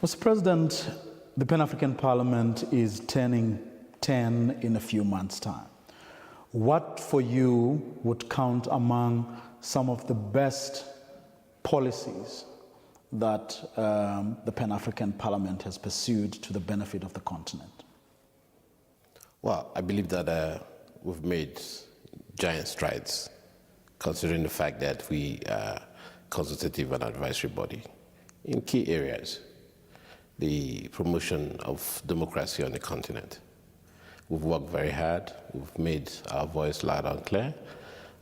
Mr. President, the Pan-African Parliament is turning 10 in a few months' time. What for you would count among some of the best policies that the Pan-African Parliament has pursued to the benefit of the continent? Well, I believe that we've made giant strides, considering the fact that we are consultative and advisory body in key areas. The promotion of democracy on the continent. We've worked very hard. We've made our voice loud and clear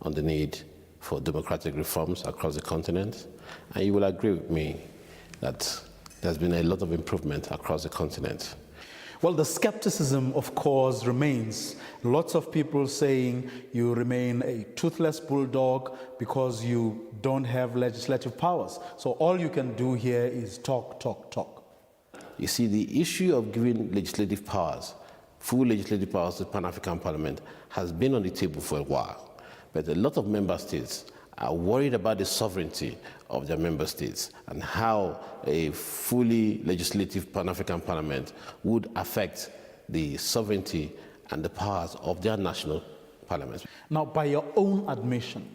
on the need for democratic reforms across the continent. And you will agree with me that there's been a lot of improvement across the continent. Well, the skepticism, of course, remains. Lots of people saying you remain a toothless bulldog because you don't have legislative powers. So all you can do here is talk, talk, talk. You see, the issue of giving legislative powers, full legislative powers to the Pan-African Parliament has been on the table for a while. But a lot of member states are worried about the sovereignty of their member states and how a fully legislative Pan-African Parliament would affect the sovereignty and the powers of their national parliaments. Now, by your own admission,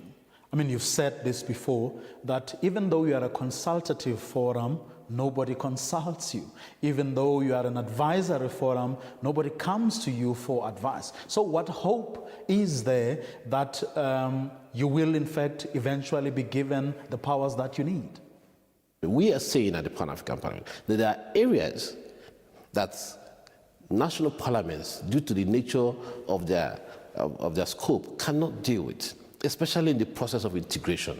I mean, you've said this before, that even though you are a consultative forum, nobody consults you. Even though you are an advisory forum, nobody comes to you for advice. So what hope is there that you will, in fact, eventually be given the powers that you need? We are saying at the Pan-African Parliament that there are areas that national parliaments, due to the nature of their scope, cannot deal with, especially in the process of integration.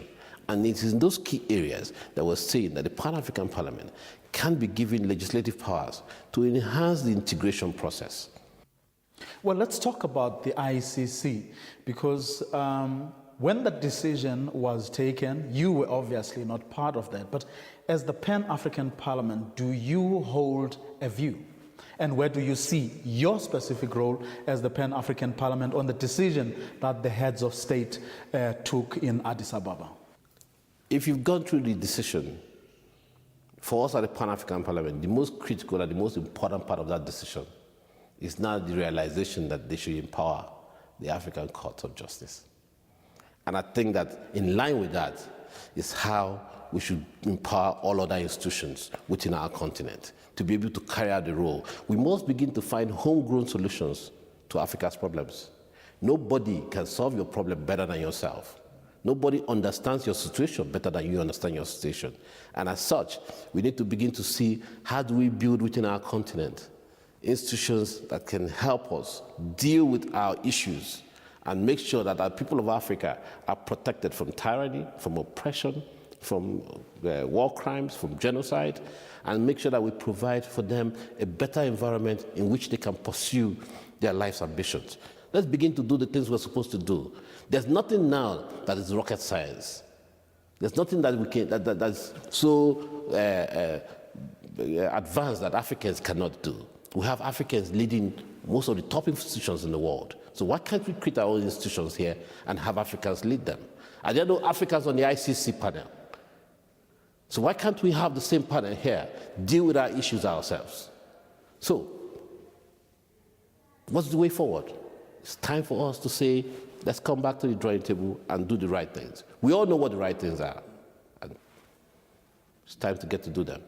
And it is in those key areas that we're saying that the Pan-African Parliament can be given legislative powers to enhance the integration process. Well, let's talk about the ICC, because when that decision was taken, you were obviously not part of that. But as the Pan-African Parliament, do you hold a view? And where do you see your specific role as the Pan-African Parliament on the decision that the heads of state took in Addis Ababa? If you've gone through the decision, for us at the Pan-African Parliament, the most critical and the most important part of that decision is now the realization that they should empower the African Court of Justice. And I think that in line with that is how we should empower all other institutions within our continent to be able to carry out the role. We must begin to find homegrown solutions to Africa's problems. Nobody can solve your problem better than yourself. Nobody understands your situation better than you understand your situation. And as such, we need to begin to see how do we build within our continent institutions that can help us deal with our issues and make sure that our people of Africa are protected from tyranny, from oppression, from war crimes, from genocide, and make sure that we provide for them a better environment in which they can pursue their life's ambitions. Let's begin to do the things we're supposed to do. There's nothing now that is rocket science. There's nothing that we can that's so advanced that Africans cannot do. We have Africans leading most of the top institutions in the world. So why can't we create our own institutions here and have Africans lead them? And there are no Africans on the ICC panel. So why can't we have the same panel here, deal with our issues ourselves? So, what's the way forward? It's time for us to say, let's come back to the drawing table and do the right things. We all know what the right things are. And it's time to get to do them.